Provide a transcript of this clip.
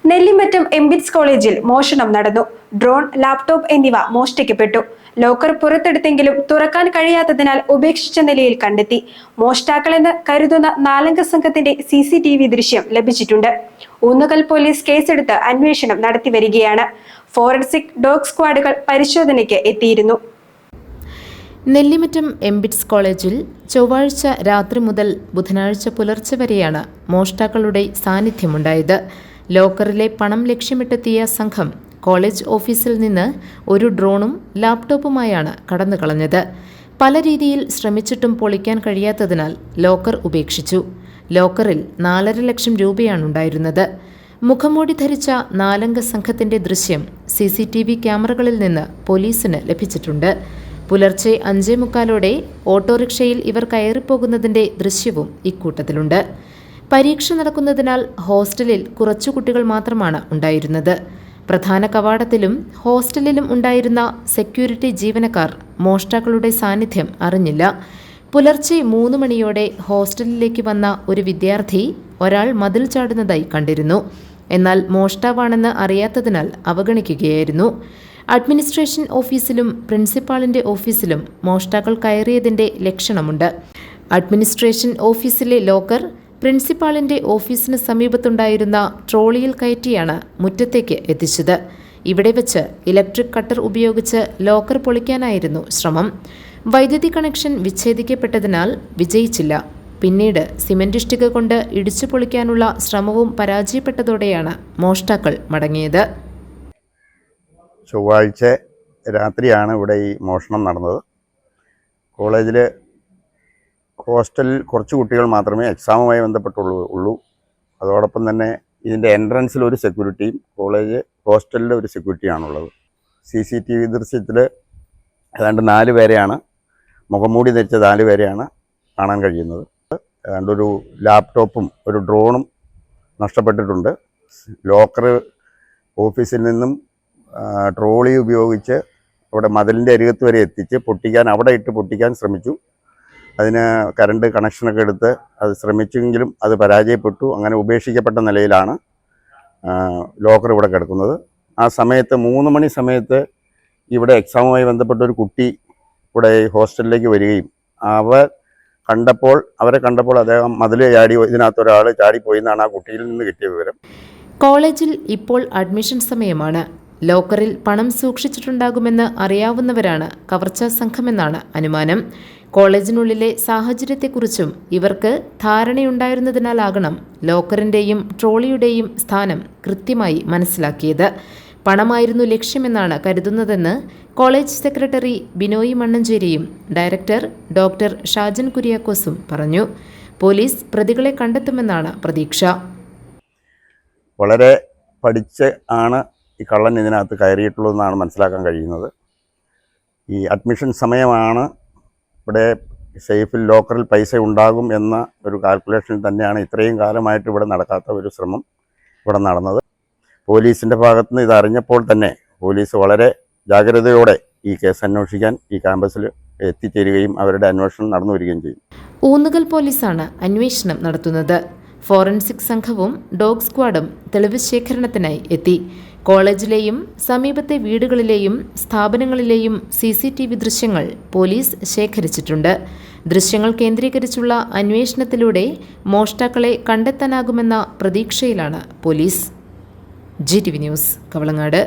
Nellimattam MBITS കോളേജിൽ മോഷണം നടന്നു. ഡ്രോൺ, ലാപ്ടോപ്പ് എന്നിവ മോഷ്ടിക്കപ്പെട്ടു. ലോക്കർ പുറത്തെടുത്തെങ്കിലും തുറക്കാൻ കഴിയാത്തതിനാൽ ഉപേക്ഷിച്ച നിലയിൽ കണ്ടെത്തി. മോഷ്ടാക്കളെന്ന് കരുതുന്ന 4-അംഗ സംഘത്തിന്റെ CCTV ദൃശ്യം ലഭിച്ചിട്ടുണ്ട്. ഊന്നുകൽ പോലീസ് കേസെടുത്ത് അന്വേഷണം നടത്തിവരികയാണ്. ഫോറൻസിക് ഡോഗ് സ്ക്വാഡുകൾ പരിശോധനയ്ക്ക് എത്തിയിരുന്നു. നെല്ലിമറ്റം എംബിറ്റ്സ് കോളേജിൽ ചൊവ്വാഴ്ച രാത്രി മുതൽ ബുധനാഴ്ച പുലർച്ചെ വരെയാണ് മോഷ്ടാക്കളുടെ സാന്നിധ്യമുണ്ടായത്. ലോക്കറിലെ പണം ലക്ഷ്യമിട്ടെത്തിയ സംഘം കോളേജ് ഓഫീസിൽ നിന്ന് ഒരു ഡ്രോണും ലാപ്ടോപ്പുമായാണ് കടന്നുകളഞ്ഞത്. പല രീതിയിൽ ശ്രമിച്ചിട്ടും പൊളിക്കാൻ കഴിയാത്തതിനാൽ ലോക്കർ ഉപേക്ഷിച്ചു. ലോക്കറിൽ 4.5 ലക്ഷം രൂപയാണുണ്ടായിരുന്നത്. മുഖംമൂടി ധരിച്ച 4-അംഗ സംഘത്തിന്റെ ദൃശ്യം CCTV ക്യാമറകളിൽ നിന്ന് പോലീസിന് ലഭിച്ചിട്ടുണ്ട്. പുലർച്ചെ 5:45 ഓട്ടോറിക്ഷയിൽ ഇവർ കയറിപ്പോകുന്നതിന്റെ ദൃശ്യവും ഇക്കൂട്ടത്തിലുണ്ട്. പരീക്ഷ നടക്കുന്നതിനാൽ ഹോസ്റ്റലിൽ കുറച്ചു കുട്ടികൾ മാത്രമാണ് ഉണ്ടായിരുന്നത്. പ്രധാന കവാടത്തിലും ഹോസ്റ്റലിലും ഉണ്ടായിരുന്ന സെക്യൂരിറ്റി ജീവനക്കാർ മോഷ്ടാക്കളുടെ സാന്നിധ്യം അറിഞ്ഞില്ല. പുലർച്ചെ 3 മണിയോടെ ഹോസ്റ്റലിലേക്ക് വന്ന ഒരു വിദ്യാർത്ഥി ഒരാൾ മതിൽ ചാടുന്നതായി കണ്ടിരുന്നു. എന്നാൽ മോഷ്ടാവാണെന്ന് അറിയാത്തതിനാൽ അവഗണിക്കുകയായിരുന്നു. അഡ്മിനിസ്ട്രേഷൻ ഓഫീസിലും പ്രിൻസിപ്പാളിന്റെ ഓഫീസിലും മോഷ്ടാക്കൾ കയറിയതിന്റെ ലക്ഷണമുണ്ട്. അഡ്മിനിസ്ട്രേഷൻ ഓഫീസിലെ ലോക്കർ പ്രിൻസിപ്പാളിന്റെ ഓഫീസിന് സമീപത്തുണ്ടായിരുന്ന ട്രോളിയിൽ കയറ്റിയാണ് മുറ്റത്തേക്ക് എത്തിച്ചത്. ഇവിടെ വെച്ച് ഇലക്ട്രിക് കട്ടർ ഉപയോഗിച്ച് ലോക്കർ പൊളിക്കാനായിരുന്നു ശ്രമം. വൈദ്യുതി കണക്ഷൻ വിച്ഛേദിക്കപ്പെട്ടതിനാൽ വിജയിച്ചില്ല. പിന്നീട് സിമന്റ് ഇഷ്ടിക കൊണ്ട് ഇടിച്ചു പൊളിക്കാനുള്ള ശ്രമവും പരാജയപ്പെട്ടതോടെയാണ് മോഷ്ടാക്കൾ മടങ്ങിയത്. ചൊവ്വാഴ്ച രാത്രിയാണ് ഇവിടെ ഈ മോഷണം നടന്നത്. കോളേജിൽ ഹോസ്റ്റലിൽ കുറച്ച് കുട്ടികൾ മാത്രമേ എക്സാമുമായി ബന്ധപ്പെട്ടുള്ളൂ. അതോടൊപ്പം തന്നെ ഇതിൻ്റെ എൻട്രൻസിൽ ഒരു സെക്യൂരിറ്റിയും കോളേജ് ഹോസ്റ്റലിൽ ഒരു സെക്യൂരിറ്റിയാണുള്ളത്. CCTV ദൃശ്യത്തിൽ ഏതാണ്ട് 4 പേരെയാണ്, മുഖംമൂടി ധരിച്ച 4 പേരെയാണ് കാണാൻ കഴിയുന്നത്. ഏതാണ്ട് ഒരു ലാപ്ടോപ്പും ഒരു ഡ്രോണും നഷ്ടപ്പെട്ടിട്ടുണ്ട്. ലോക്കർ ഓഫീസിൽ നിന്നും ട്രോളി ഉപയോഗിച്ച് അവിടെ മതിലിൻ്റെ അരികത്ത് വരെ എത്തിച്ച് അവിടെ ഇട്ട് പൊട്ടിക്കാൻ ശ്രമിച്ചു. അതിന് കറണ്ട് കണക്ഷനൊക്കെ എടുത്ത് അത് ശ്രമിച്ചെങ്കിലും അത് പരാജയപ്പെട്ടു. അങ്ങനെ ഉപേക്ഷിക്കപ്പെട്ട നിലയിലാണ് ലോക്കർ ഇവിടെ കിടക്കുന്നത്. ആ സമയത്ത് 3 മണി സമയത്ത് ഇവിടെ എക്സാമുമായി ബന്ധപ്പെട്ട ഒരു കുട്ടി ഇവിടെ ഹോസ്റ്റലിലേക്ക് വരികയും അവരെ കണ്ടപ്പോൾ അദ്ദേഹം മതിൽ ചാടി, ഇതിനകത്ത് ഒരാൾ ചാടിപ്പോയി എന്നാണ് ആ കുട്ടിയിൽ നിന്ന് കിട്ടിയ വിവരം. കോളേജിൽ ഇപ്പോൾ അഡ്മിഷൻ സമയമാണ്. ലോക്കറിൽ പണം സൂക്ഷിച്ചിട്ടുണ്ടാകുമെന്ന് അറിയാവുന്നവരാണ് കവർച്ചാ സംഘമെന്നാണ് അനുമാനം. കോളേജിനുള്ളിലെ സാഹചര്യത്തെക്കുറിച്ചും ഇവർക്ക് ധാരണയുണ്ടായിരുന്നതിനാലാകണം ലോക്കറിന്റെയും ട്രോളിയുടെയും സ്ഥാനം കൃത്യമായി മനസ്സിലാക്കിയത്. പണമായിരുന്നു ലക്ഷ്യമെന്നാണ് കരുതുന്നതെന്ന് കോളേജ് സെക്രട്ടറി ബിനോയ് മണ്ണഞ്ചേരിയും ഡയറക്ടർ ഡോക്ടർ ഷാജൻ കുര്യാക്കോസും പറഞ്ഞു. പോലീസ് പ്രതികളെ കണ്ടെത്തുമെന്നാണ് പ്രതീക്ഷ. വളരെ പഠിച്ച് ആണ് ഈ കള്ളൻ ഇതിനകത്ത് കയറിയിട്ടുള്ളതെന്നാണ് മനസ്സിലാക്കാൻ കഴിയുന്നത്. ഈ അഡ്മിഷൻ സമയമാണ് ഇവിടെ സേഫിൽ ലോക്കറിൽ പൈസ ഉണ്ടാകും എന്ന ഒരു കാൽക്കുലേഷനിൽ തന്നെയാണ് ഇത്രയും കാലമായിട്ട് ഇവിടെ നടക്കാത്ത ഒരു ശ്രമം ഇവിടെ നടന്നത്. പോലീസിൻ്റെ ഭാഗത്തുനിന്ന് ഇതറിഞ്ഞപ്പോൾ തന്നെ പോലീസ് വളരെ ജാഗ്രതയോടെ ഈ കേസ് അന്വേഷിക്കാൻ ഈ ക്യാമ്പസിൽ എത്തിച്ചേരുകയും അവരുടെ അന്വേഷണം നടന്നു വരികയും ചെയ്യും. ഊന്നുകൽ പോലീസാണ് അന്വേഷണം നടത്തുന്നത്. ഫോറൻസിക് സംഘവും ഡോഗ് സ്ക്വാഡും തെളിവ് ശേഖരണത്തിനായി എത്തി. കോളേജിലെയും സമീപത്തെ വീടുകളിലെയും സ്ഥാപനങ്ങളിലെയും CCTV ദൃശ്യങ്ങൾ പോലീസ് ശേഖരിച്ചിട്ടുണ്ട്. ദൃശ്യങ്ങൾ കേന്ദ്രീകരിച്ചുള്ള അന്വേഷണത്തിലൂടെ മോഷ്ടാക്കളെ കണ്ടെത്താനാകുമെന്ന പ്രതീക്ഷയിലാണ് പോലീസ്. GTV news, Kavalangad.